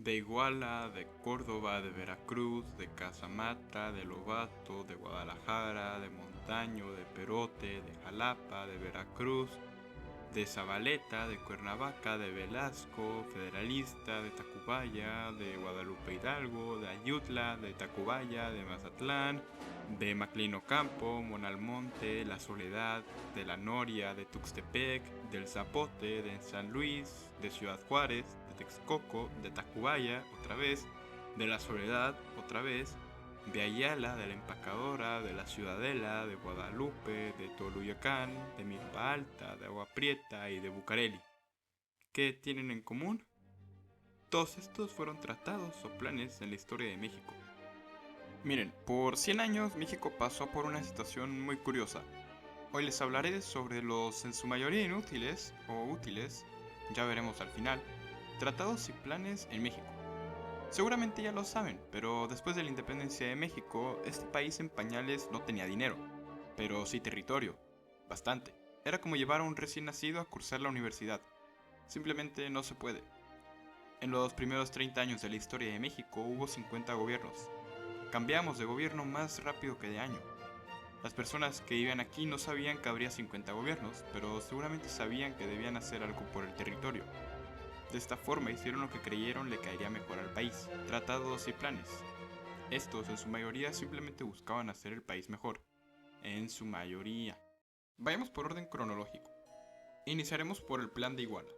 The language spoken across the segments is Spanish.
de Iguala, de Córdoba, de Veracruz, de Casamata, de Lobato, de Guadalajara, de Montaño, de Perote, de Jalapa, de Veracruz, de Zabaleta, de Cuernavaca, de Velasco, Federalista, de Tacubaya, de Guadalupe Hidalgo, de Ayutla, de Tacubaya, de Mazatlán, de Maclín Ocampo, Monalmonte, La Soledad, de La Noria, de Tuxtepec, del Zapote, de San Luis, de Ciudad Juárez, de Texcoco, de Tacubaya, otra vez, de La Soledad, otra vez, de Ayala, de La Empacadora, de La Ciudadela, de Guadalupe, de Toluyacán, de Milpa Alta, de Agua Prieta y de Bucareli. ¿Qué tienen en común? Todos estos fueron tratados o planes en la historia de México. Miren, por 100 años México pasó por una situación muy curiosa. Hoy les hablaré sobre los en su mayoría inútiles o útiles, ya veremos al final, tratados y planes en México. Seguramente ya lo saben, pero después de la independencia de México, este país en pañales no tenía dinero, pero sí territorio, bastante. Era como llevar a un recién nacido a cursar la universidad. Simplemente no se puede. En los primeros 30 años de la historia de México hubo 50 gobiernos. Cambiamos de gobierno más rápido que de año. Las personas que vivían aquí no sabían que habría 50 gobiernos, pero seguramente sabían que debían hacer algo por el territorio. De esta forma hicieron lo que creyeron le caería mejor al país, tratados y planes. Estos en su mayoría simplemente buscaban hacer el país mejor. En su mayoría. Vayamos por orden cronológico. Iniciaremos por el Plan de Iguala.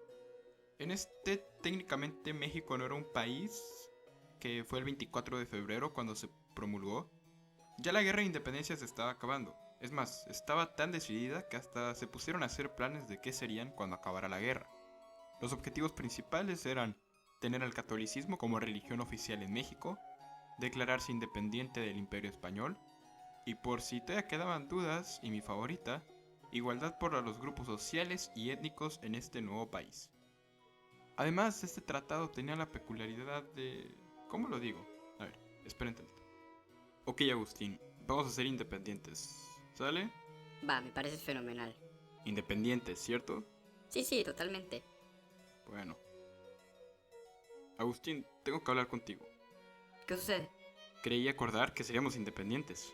En este técnicamente México no era un país, que fue el 24 de febrero cuando se promulgó. Ya la guerra de independencia se estaba acabando. Es más, estaba tan decidida que hasta se pusieron a hacer planes de qué serían cuando acabara la guerra. Los objetivos principales eran tener al catolicismo como religión oficial en México, declararse independiente del Imperio Español, y por si todavía quedaban dudas, y mi favorita, igualdad por los grupos sociales y étnicos en este nuevo país. Además, este tratado tenía la peculiaridad de... ¿Cómo lo digo? A ver, esperen tantito. Ok, Agustín, vamos a ser independientes, ¿sale? Va, me parece fenomenal. Independientes, ¿cierto? Sí, sí, totalmente. Bueno. Agustín, tengo que hablar contigo. ¿Qué sucede? Creí acordar que seríamos independientes.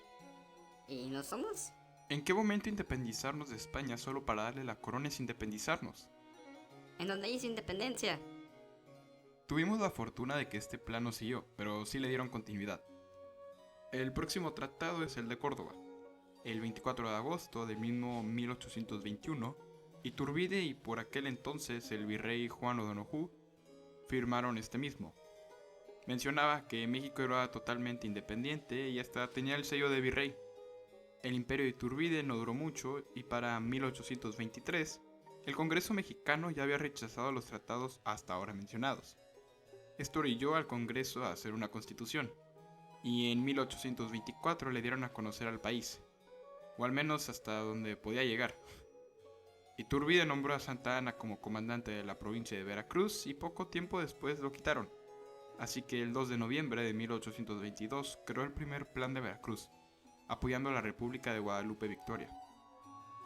¿Y no somos? ¿En qué momento independizarnos de España solo para darle la corona es independizarnos? ¿En dónde hizo independencia? Tuvimos la fortuna de que este plan no siguió, pero sí le dieron continuidad. El próximo tratado es el de Córdoba. El 24 de agosto del mismo 1821, Iturbide y por aquel entonces el virrey Juan O'Donoghue firmaron este mismo. Mencionaba que México era totalmente independiente y hasta tenía el sello de virrey. El imperio de Iturbide no duró mucho y para 1823 el Congreso mexicano ya había rechazado los tratados hasta ahora mencionados. Esto orilló al Congreso a hacer una constitución, y en 1824 le dieron a conocer al país, o al menos hasta donde podía llegar. Iturbide nombró a Santa Anna como comandante de la provincia de Veracruz y poco tiempo después lo quitaron. Así que el 2 de noviembre de 1822 creó el primer plan de Veracruz, apoyando a la República de Guadalupe Victoria.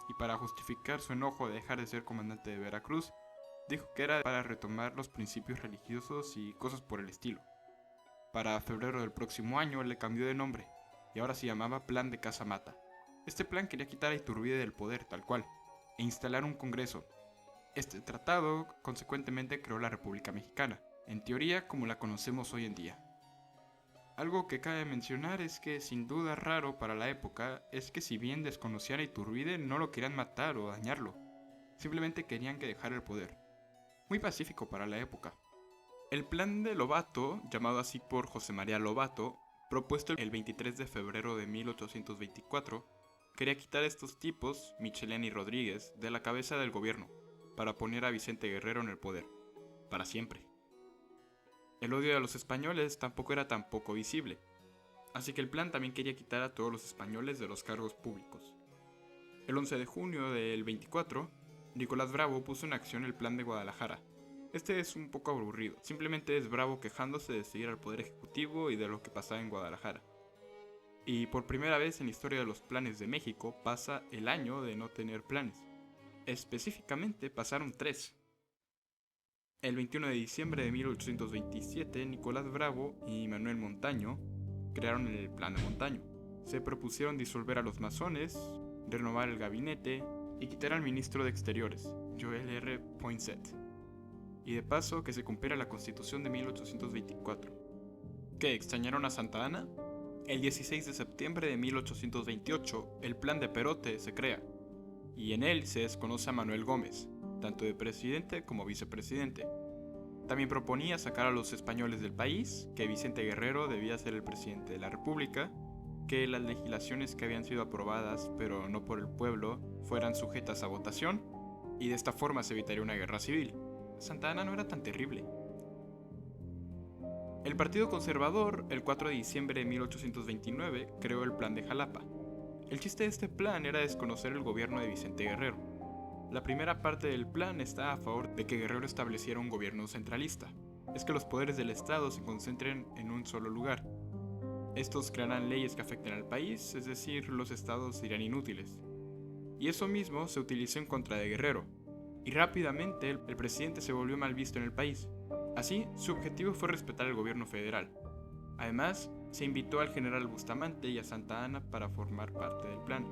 Y para justificar su enojo de dejar de ser comandante de Veracruz, dijo que era para retomar los principios religiosos y cosas por el estilo. Para febrero del próximo año le cambió de nombre, y ahora se llamaba Plan de Casamata. Este plan quería quitar a Iturbide del poder, tal cual, e instalar un congreso. Este tratado, consecuentemente, creó la República Mexicana, en teoría como la conocemos hoy en día. Algo que cabe mencionar es que, sin duda raro para la época, es que si bien desconocían a Iturbide, no lo querían matar o dañarlo. Simplemente querían que dejara el poder. Muy pacífico para la época. El plan de Lobato, llamado así por José María Lobato, propuesto el 23 de febrero de 1824, quería quitar a estos tipos, Michelena y Rodríguez, de la cabeza del gobierno, para poner a Vicente Guerrero en el poder, para siempre. El odio a los españoles tampoco era tan poco visible, así que el plan también quería quitar a todos los españoles de los cargos públicos. El 11 de junio del 24, Nicolás Bravo puso en acción el plan de Guadalajara. Este es un poco aburrido, simplemente es Bravo quejándose de seguir al poder ejecutivo y de lo que pasaba en Guadalajara. Y por primera vez en la historia de los planes de México pasa el año de no tener planes. Específicamente pasaron 3. El 21 de diciembre de 1827, Nicolás Bravo y Manuel Montaño crearon el Plan de Montaño. Se propusieron disolver a los masones, renovar el gabinete y quitar al ministro de Exteriores, Joel R. Poinsett. Y de paso que se cumpliera la Constitución de 1824. ¿Qué, extrañaron a Santa Anna? El 16 de septiembre de 1828, el Plan de Perote se crea, y en él se desconoce a Manuel Gómez, tanto de presidente como vicepresidente. También proponía sacar a los españoles del país, que Vicente Guerrero debía ser el presidente de la República, que las legislaciones que habían sido aprobadas, pero no por el pueblo, fueran sujetas a votación, y de esta forma se evitaría una guerra civil. Santa Anna no era tan terrible. El Partido Conservador, el 4 de diciembre de 1829, creó el Plan de Jalapa. El chiste de este plan era desconocer el gobierno de Vicente Guerrero. La primera parte del plan está a favor de que Guerrero estableciera un gobierno centralista. Es que los poderes del Estado se concentren en un solo lugar. Estos crearán leyes que afecten al país, es decir, los estados serían inútiles. Y eso mismo se utilizó en contra de Guerrero. Y rápidamente el presidente se volvió mal visto en el país. Así, su objetivo fue respetar el gobierno federal. Además, se invitó al general Bustamante y a Santa Anna para formar parte del plan.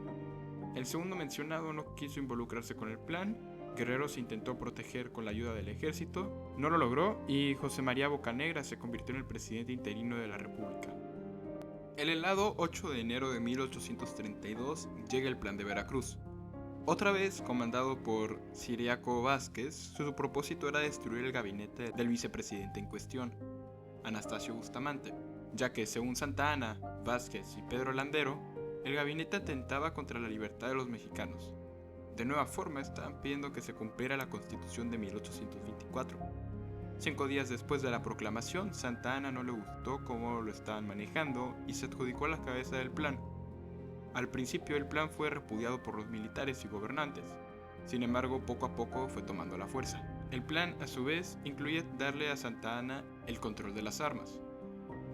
El segundo mencionado no quiso involucrarse con el plan, Guerrero se intentó proteger con la ayuda del ejército, no lo logró y José María Bocanegra se convirtió en el presidente interino de la República. El helado 8 de enero de 1832 llega el Plan de Veracruz. Otra vez comandado por Ciriaco Vázquez, su propósito era destruir el gabinete del vicepresidente en cuestión, Anastasio Bustamante, ya que según Santa Anna, Vázquez y Pedro Landero, el gabinete atentaba contra la libertad de los mexicanos. De nueva forma estaban pidiendo que se cumpliera la Constitución de 1824. 5 días después de la proclamación, Santa Anna no le gustó cómo lo estaban manejando y se adjudicó la cabeza del plan. Al principio el plan fue repudiado por los militares y gobernantes, sin embargo poco a poco fue tomando la fuerza. El plan a su vez incluía darle a Santa Anna el control de las armas.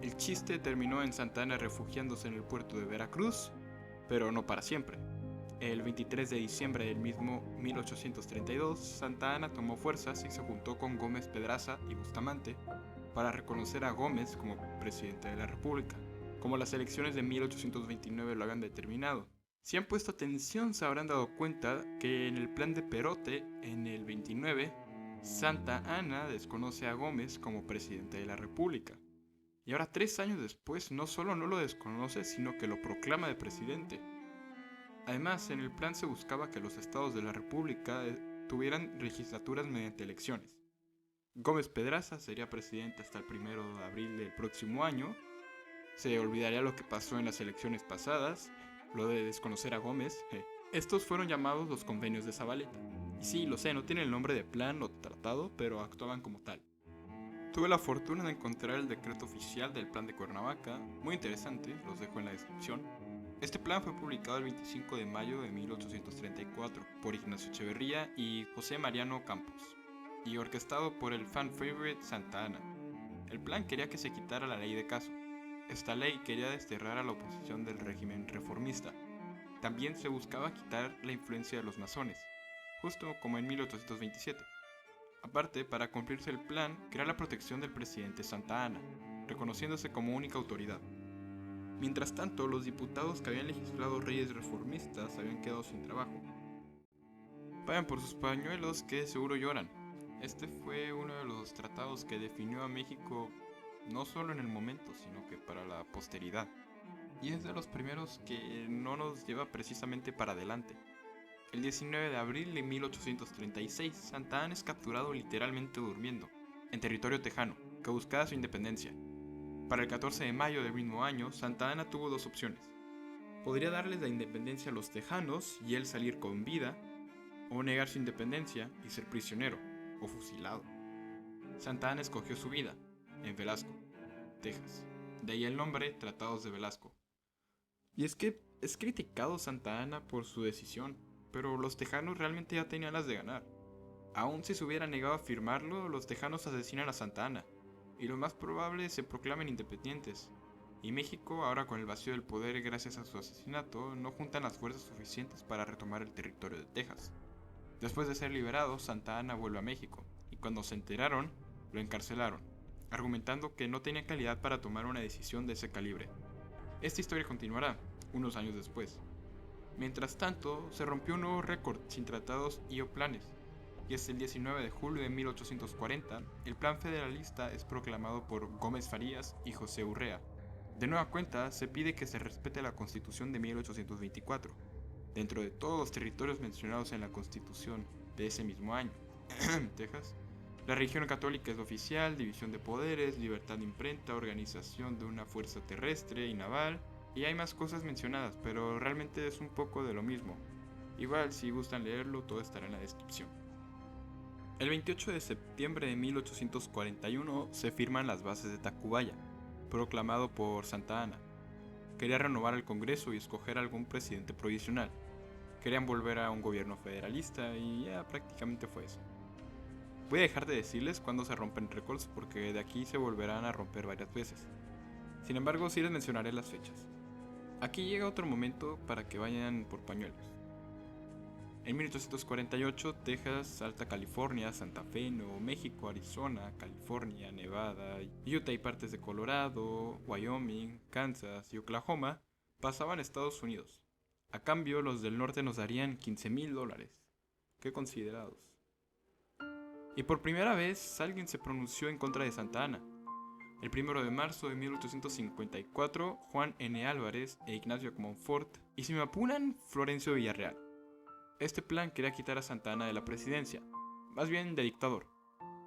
El chiste terminó en Santa Anna refugiándose en el puerto de Veracruz, pero no para siempre. El 23 de diciembre del mismo 1832, Santa Anna tomó fuerzas y se juntó con Gómez Pedraza y Bustamante para reconocer a Gómez como presidente de la República, como las elecciones de 1829 lo habían determinado. Si han puesto atención se habrán dado cuenta que en el plan de Perote, en el 29, Santa Anna desconoce a Gómez como presidente de la República. Y ahora 3 años después no solo no lo desconoce, sino que lo proclama de presidente. Además, en el plan se buscaba que los estados de la República tuvieran legislaturas mediante elecciones. Gómez Pedraza sería presidente hasta el 1 de abril del próximo año. Se olvidaría lo que pasó en las elecciones pasadas, lo de desconocer a Gómez. Estos fueron llamados los convenios de Zabaleta. Y sí, lo sé, no tienen el nombre de plan o tratado, pero actuaban como tal. Tuve la fortuna de encontrar el decreto oficial del Plan de Cuernavaca, muy interesante, los dejo en la descripción. Este plan fue publicado el 25 de mayo de 1834 por Ignacio Echeverría y José Mariano Campos, y orquestado por el fan favorite Santa Anna. El plan quería que se quitara la ley de caso. Esta ley quería desterrar a la oposición del régimen reformista. También se buscaba quitar la influencia de los masones, justo como en 1827. Aparte, para cumplirse el plan, crear la protección del presidente Santa Anna, reconociéndose como única autoridad. Mientras tanto, los diputados que habían legislado leyes reformistas habían quedado sin trabajo. Vayan por sus pañuelos que seguro lloran. Este fue uno de los tratados que definió a México no solo en el momento, sino que para la posteridad. Y es de los primeros que no nos lleva precisamente para adelante. El 19 de abril de 1836, Santa Anna es capturado literalmente durmiendo, en territorio tejano, que buscaba su independencia. Para el 14 de mayo del mismo año, Santa Anna tuvo dos opciones. Podría darles la independencia a los tejanos y él salir con vida, o negar su independencia y ser prisionero, o fusilado. Santa Anna escogió su vida, en Velasco, Texas. De ahí el nombre Tratados de Velasco. Y es que es criticado Santa Anna por su decisión, pero los tejanos realmente ya tenían las de ganar. Aún si se hubiera negado a firmarlo, los tejanos asesinan a Santa Anna, y lo más probable se proclamen independientes. Y México, ahora con el vacío del poder gracias a su asesinato, no juntan las fuerzas suficientes para retomar el territorio de Texas. Después de ser liberado, Santa Anna vuelve a México, y cuando se enteraron, lo encarcelaron, argumentando que no tenía calidad para tomar una decisión de ese calibre. Esta historia continuará, unos años después. Mientras tanto, se rompió un nuevo récord sin tratados y o planes, y hasta el 19 de julio de 1840, el plan federalista es proclamado por Gómez Farías y José Urrea. De nueva cuenta, se pide que se respete la Constitución de 1824, dentro de todos los territorios mencionados en la Constitución de ese mismo año. Texas. La religión católica es oficial, división de poderes, libertad de imprenta, organización de una fuerza terrestre y naval, y hay más cosas mencionadas, pero realmente es un poco de lo mismo. Igual, si gustan leerlo, todo estará en la descripción. El 28 de septiembre de 1841 se firman las bases de Tacubaya, proclamado por Santa Anna. Quería renovar el Congreso y escoger algún presidente provisional. Querían volver a un gobierno federalista y ya prácticamente fue eso. Voy a dejar de decirles cuándo se rompen récords porque de aquí se volverán a romper varias veces. Sin embargo, sí les mencionaré las fechas. Aquí llega otro momento para que vayan por pañuelos. En 1848, Texas, Alta California, Santa Fe, Nuevo México, Arizona, California, Nevada, Utah y partes de Colorado, Wyoming, Kansas y Oklahoma pasaban a Estados Unidos. A cambio, los del norte nos darían $15,000. Qué considerados. Y por primera vez, alguien se pronunció en contra de Santa Anna. El 1 de marzo de 1854, Juan N. Álvarez e Ignacio Comonfort, y si me apuran, Florencio Villarreal. Este plan quería quitar a Santa Anna de la presidencia, más bien de dictador.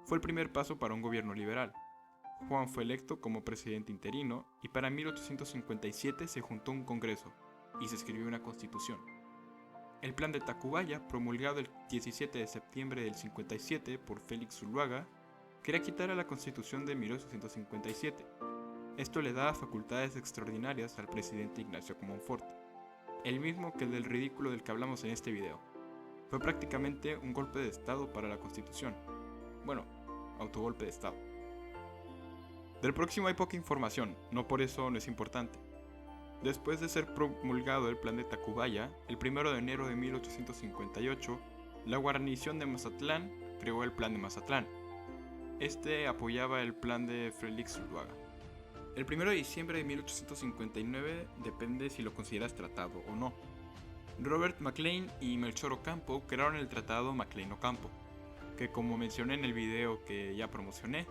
Fue el primer paso para un gobierno liberal. Juan fue electo como presidente interino y para 1857 se juntó un congreso y se escribió una constitución. El plan de Tacubaya, promulgado el 17 de septiembre del 57 por Félix Zuluaga, quería quitar a la constitución de 1857. Esto le daba facultades extraordinarias al presidente Ignacio Comonfort, el mismo que el del ridículo del que hablamos en este video. Fue prácticamente un golpe de estado para la Constitución. Bueno, autogolpe de estado. Del próximo hay poca información, no por eso no es importante. Después de ser promulgado el plan de Tacubaya, el 1 de enero de 1858, la guarnición de Mazatlán creó el plan de Mazatlán. Este apoyaba el plan de Félix Zuluaga. El 1 de diciembre de 1859 depende si lo consideras tratado o no. Robert McLean y Melchor Ocampo crearon el tratado McLean-Ocampo, que como mencioné en el video que ya promocioné,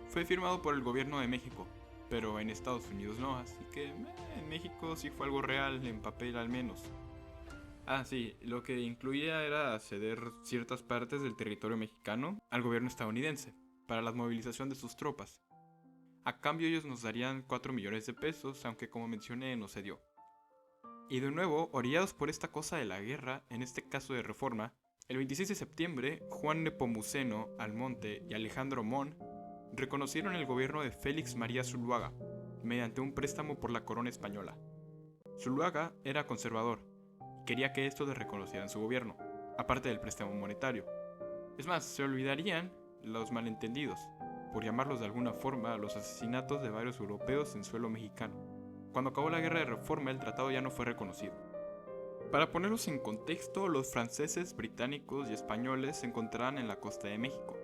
fue firmado por el gobierno de México, pero en Estados Unidos no, así que en México sí fue algo real, en papel al menos. Ah, sí, lo que incluía era ceder ciertas partes del territorio mexicano al gobierno estadounidense, para la movilización de sus tropas. A cambio ellos nos darían 4 millones de pesos, aunque como mencioné no se dio. Y de nuevo, orillados por esta cosa de la guerra, en este caso de reforma, el 26 de septiembre, Juan Nepomuceno Almonte y Alejandro Mon reconocieron el gobierno de Félix María Zuluaga, mediante un préstamo por la corona española. Zuluaga era conservador, y quería que estos le reconocieran su gobierno, aparte del préstamo monetario. Es más, se olvidarían los malentendidos, por llamarlos de alguna forma, los asesinatos de varios europeos en suelo mexicano. Cuando acabó la guerra de reforma, el tratado ya no fue reconocido. Para ponerlos en contexto, los franceses, británicos y españoles se encontraban en la costa de México.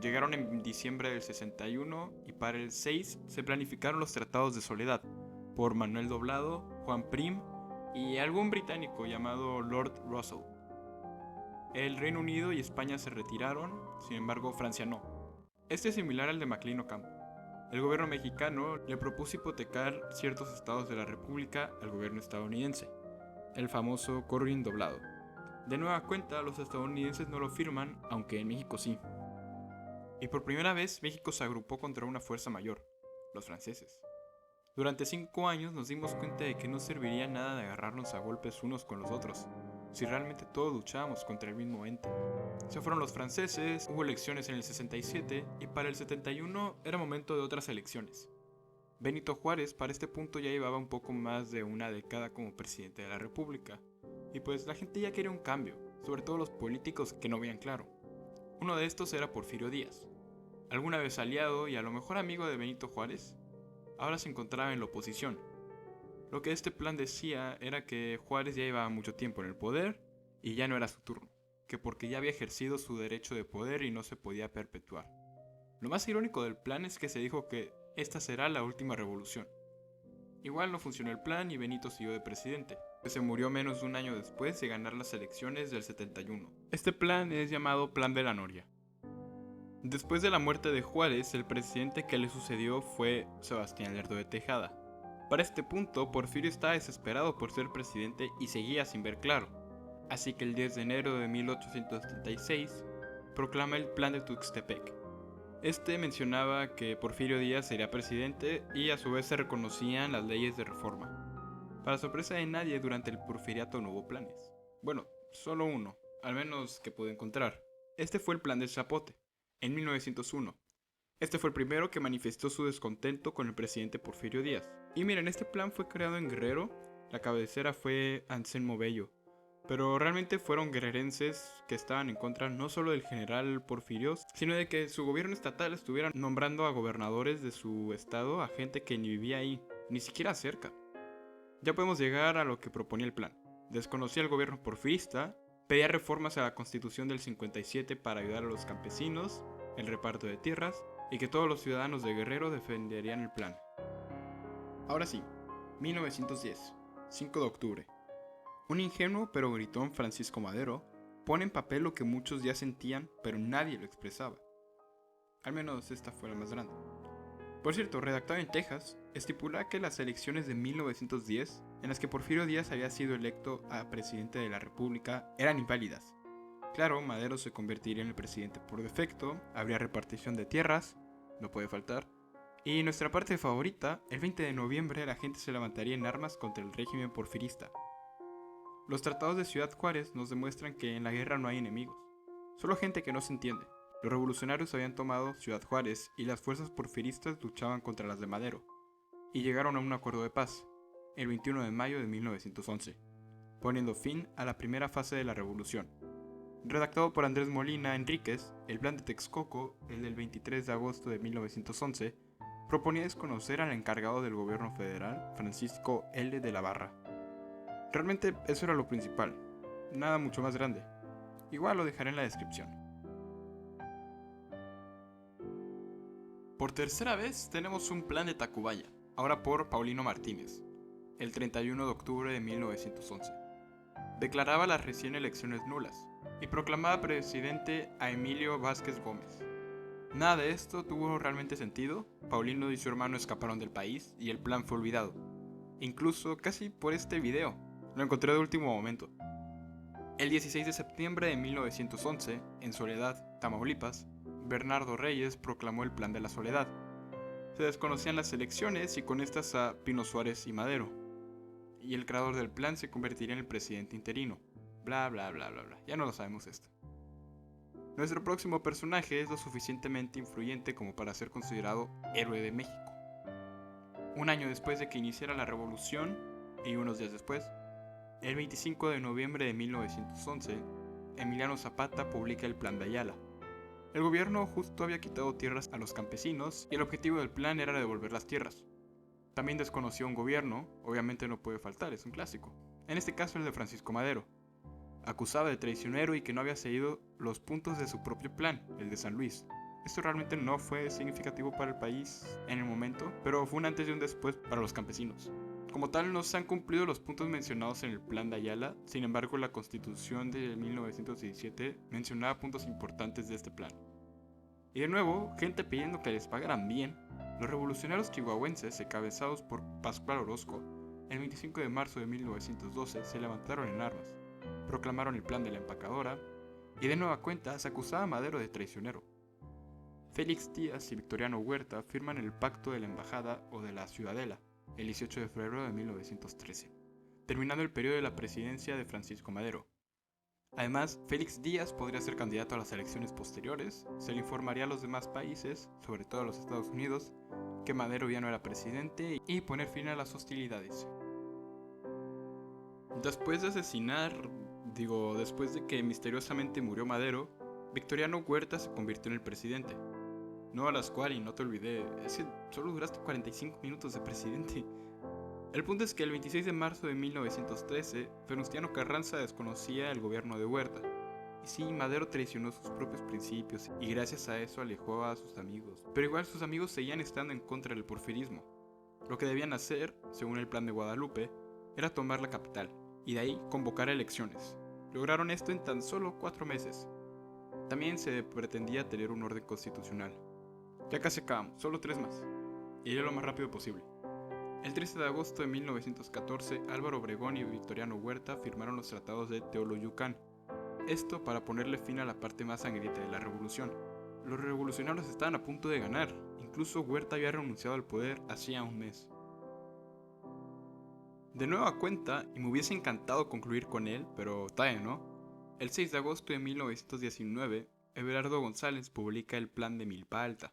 Llegaron en diciembre del 61 y para el 6 se planificaron los tratados de Soledad por Manuel Doblado, Juan Prim y algún británico llamado Lord Russell. El Reino Unido y España se retiraron, sin embargo Francia no. Este es similar al de McLean-Ocampo. El gobierno mexicano le propuso hipotecar ciertos estados de la República al gobierno estadounidense, el famoso Corrin Doblado. De nueva cuenta, los estadounidenses no lo firman, aunque en México sí. Y por primera vez México se agrupó contra una fuerza mayor, los franceses. Durante 5 años nos dimos cuenta de que no serviría nada de agarrarnos a golpes unos con los otros, si realmente todos luchábamos contra el mismo ente. Se fueron los franceses, hubo elecciones en el 67 y para el 71 era momento de otras elecciones. Benito Juárez para este punto ya llevaba un poco más de una década como presidente de la República, y pues la gente ya quería un cambio, sobre todo los políticos que no veían claro. Uno de estos era Porfirio Díaz, alguna vez aliado y a lo mejor amigo de Benito Juárez, ahora se encontraba en la oposición. Lo que este plan decía era que Juárez ya llevaba mucho tiempo en el poder y ya no era su turno. que porque ya había ejercido su derecho de poder y no se podía perpetuar. Lo más irónico del plan es que se dijo que esta será la última revolución. Igual no funcionó el plan y Benito siguió de presidente, que se murió menos de un año después de ganar las elecciones del 71. Este plan es llamado Plan de la Noria. Después de la muerte de Juárez, el presidente que le sucedió fue Sebastián Lerdo de Tejada. Para este punto, Porfirio estaba desesperado por ser presidente y seguía sin ver claro. Así que el 10 de enero de 1836 proclama el Plan de Tuxtepec. Este mencionaba que Porfirio Díaz sería presidente y a su vez se reconocían las leyes de reforma. Para sorpresa de nadie, durante el porfiriato no hubo planes. Bueno, solo uno, al menos que pude encontrar. Este fue el Plan del Zapote, en 1901. Este fue el primero que manifestó su descontento con el presidente Porfirio Díaz. Y miren, este plan fue creado en Guerrero, la cabecera fue Anselmo Bello. Pero realmente fueron guerrerenses que estaban en contra no solo del general Porfirio, sino de que su gobierno estatal estuviera nombrando a gobernadores de su estado a gente que ni vivía ahí, ni siquiera cerca. Ya podemos llegar a lo que proponía el plan. Desconocía el gobierno porfirista, pedía reformas a la Constitución del 57 para ayudar a los campesinos, el reparto de tierras y que todos los ciudadanos de Guerrero defenderían el plan. Ahora sí, 1910, 5 de octubre. Un ingenuo pero gritón Francisco Madero pone en papel lo que muchos ya sentían, pero nadie lo expresaba. Al menos esta fue la más grande. Por cierto, redactado en Texas, estipula que las elecciones de 1910, en las que Porfirio Díaz había sido electo a presidente de la República, eran inválidas. Claro, Madero se convertiría en el presidente por defecto, habría repartición de tierras, no puede faltar, y nuestra parte favorita, el 20 de noviembre la gente se levantaría en armas contra el régimen porfirista. Los tratados de Ciudad Juárez nos demuestran que en la guerra no hay enemigos, solo gente que no se entiende. Los revolucionarios habían tomado Ciudad Juárez y las fuerzas porfiristas luchaban contra las de Madero, y llegaron a un acuerdo de paz, el 21 de mayo de 1911, poniendo fin a la primera fase de la revolución. Redactado por Andrés Molina Enríquez, el Plan de Texcoco, el del 23 de agosto de 1911, proponía desconocer al encargado del gobierno federal, Francisco L. de la Barra. Realmente eso era lo principal, nada mucho más grande. Igual lo dejaré en la descripción. Por tercera vez tenemos un plan de Tacubaya, ahora por Paulino Martínez, el 31 de octubre de 1911. Declaraba las recién elecciones nulas y proclamaba presidente a Emilio Vázquez Gómez. Nada de esto tuvo realmente sentido, Paulino y su hermano escaparon del país y el plan fue olvidado. Incluso casi por este video, lo encontré de último momento. El 16 de septiembre de 1911, en Soledad, Tamaulipas, Bernardo Reyes proclamó el Plan de la Soledad. Se desconocían las elecciones y con estas a Pino Suárez y Madero. Y el creador del plan se convertiría en el presidente interino. Bla bla bla bla bla, ya no lo sabemos esto. Nuestro próximo personaje es lo suficientemente influyente como para ser considerado héroe de México. Un año después de que iniciara la revolución, y unos días después, el 25 de noviembre de 1911, Emiliano Zapata publica el Plan de Ayala. El gobierno justo había quitado tierras a los campesinos y el objetivo del plan era devolver las tierras. También desconoció un gobierno, obviamente no puede faltar, es un clásico. En este caso el de Francisco Madero, acusado de traicionero y que no había seguido los puntos de su propio plan, el de San Luis. Esto realmente no fue significativo para el país en el momento, pero fue un antes y un después para los campesinos. Como tal, no se han cumplido los puntos mencionados en el Plan de Ayala, sin embargo la Constitución de 1917 mencionaba puntos importantes de este plan. Y de nuevo, gente pidiendo que les pagaran bien, los revolucionarios chihuahuenses, encabezados por Pascual Orozco, el 25 de marzo de 1912 se levantaron en armas, proclamaron el Plan de la Empacadora, y de nueva cuenta se acusaba a Madero de traicionero. Félix Díaz y Victoriano Huerta firman el Pacto de la Embajada o de la Ciudadela, el 18 de febrero de 1913, terminando el periodo de la presidencia de Francisco Madero. Además, Félix Díaz podría ser candidato a las elecciones posteriores, se le informaría a los demás países, sobre todo a los Estados Unidos, que Madero ya no era presidente y poner fin a las hostilidades. Después de que misteriosamente murió Madero, Victoriano Huerta se convirtió en el presidente. No, Alascuari, no te olvidé, es que solo duraste 45 minutos de presidente. El punto es que el 26 de marzo de 1913, Venustiano Carranza desconocía el gobierno de Huerta Y sí, Madero traicionó sus propios principios y gracias a eso alejó a sus amigos. Pero igual sus amigos seguían estando en contra del porfirismo. Lo que debían hacer, según el plan de Guadalupe, era tomar la capital y de ahí convocar elecciones. Lograron esto en tan solo 4 meses. También se pretendía tener un orden constitucional. Ya casi acabamos, solo 3 más. Iré lo más rápido posible. El 13 de agosto de 1914, Álvaro Obregón y Victoriano Huerta firmaron los tratados de Teoloyucán. Esto para ponerle fin a la parte más sangrienta de la revolución. Los revolucionarios estaban a punto de ganar, incluso Huerta había renunciado al poder hacía un mes. De nueva cuenta, y me hubiese encantado concluir con él, pero todavía no, el 6 de agosto de 1919, Everardo González publica el Plan de Milpa Alta.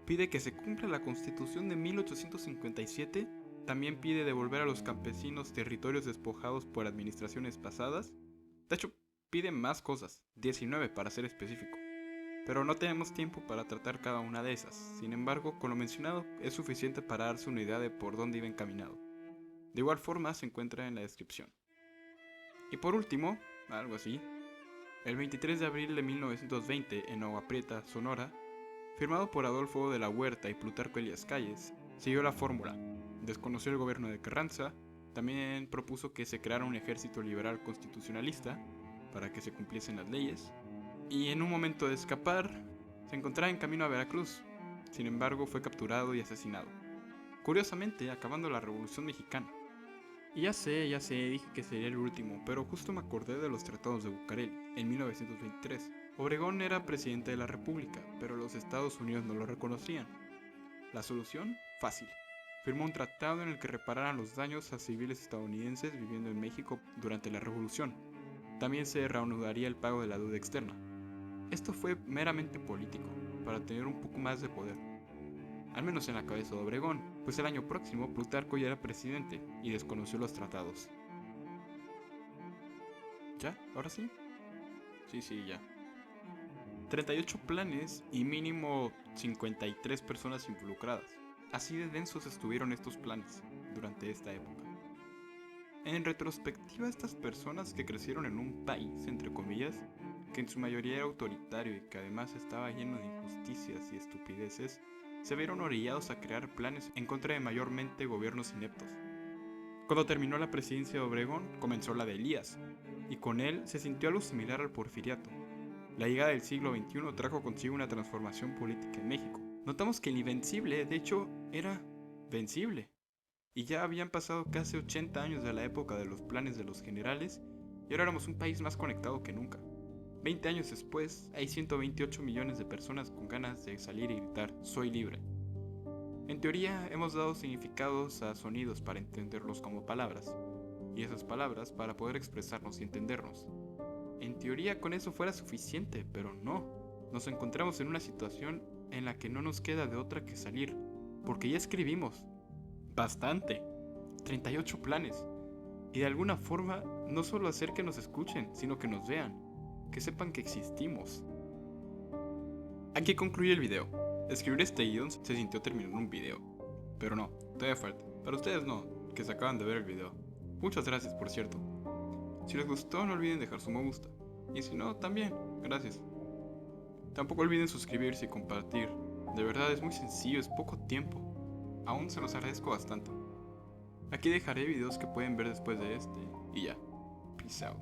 Pide que se cumpla la Constitución de 1857, también pide devolver a los campesinos territorios despojados por administraciones pasadas. De hecho, pide más cosas, 19 para ser específico. Pero no tenemos tiempo para tratar cada una de esas. Sin embargo, con lo mencionado es suficiente para darse una idea de por dónde iba encaminado. De igual forma se encuentra en la descripción. Y por último, algo así, el 23 de abril de 1920 en Agua Prieta, Sonora, firmado por Adolfo de la Huerta y Plutarco Elías Calles, siguió la fórmula, desconoció el gobierno de Carranza, también propuso que se creara un ejército liberal constitucionalista para que se cumpliesen las leyes, y en un momento de escapar, se encontraba en camino a Veracruz. Sin embargo, fue capturado y asesinado. Curiosamente, acabando la Revolución Mexicana. Y ya sé, dije que sería el último, pero justo me acordé de los tratados de Bucareli, en 1923. Obregón era presidente de la República, pero los Estados Unidos no lo reconocían. La solución, fácil. Firmó un tratado en el que repararan los daños a civiles estadounidenses viviendo en México durante la Revolución. También se reanudaría el pago de la deuda externa. Esto fue meramente político, para tener un poco más de poder. Al menos en la cabeza de Obregón, pues el año próximo Plutarco ya era presidente y desconoció los tratados. ¿Ya? ¿Ahora sí? Sí, ya. 38 planes y mínimo 53 personas involucradas. Así de densos estuvieron estos planes durante esta época. En retrospectiva, estas personas que crecieron en un país, entre comillas, que en su mayoría era autoritario y que además estaba lleno de injusticias y estupideces, se vieron orillados a crear planes en contra de mayormente gobiernos ineptos. Cuando terminó la presidencia de Obregón, comenzó la de Elías, y con él se sintió algo similar al porfiriato. La llegada del siglo XXI trajo consigo una transformación política en México. Notamos que el invencible, de hecho, era vencible. Y ya habían pasado casi 80 años de la época de los planes de los generales, y ahora éramos un país más conectado que nunca. 20 años después, hay 128 millones de personas con ganas de salir y gritar, soy libre. En teoría, hemos dado significados a sonidos para entenderlos como palabras, y esas palabras para poder expresarnos y entendernos. En teoría, con eso fuera suficiente, pero no. Nos encontramos en una situación en la que no nos queda de otra que salir, porque ya escribimos. Bastante. 38 planes. Y de alguna forma, no solo hacer que nos escuchen, sino que nos vean. Que sepan que existimos. Aquí concluye el video. Escribir este guión se sintió terminando un video. Pero no, todavía falta. Para ustedes no, que se acaban de ver el video. Muchas gracias, por cierto. Si les gustó, no olviden dejar su me gusta. Y si no, también, gracias. Tampoco olviden suscribirse y compartir. De verdad es muy sencillo, es poco tiempo. Aún se los agradezco bastante. Aquí dejaré videos que pueden ver después de este. Y ya. Peace out.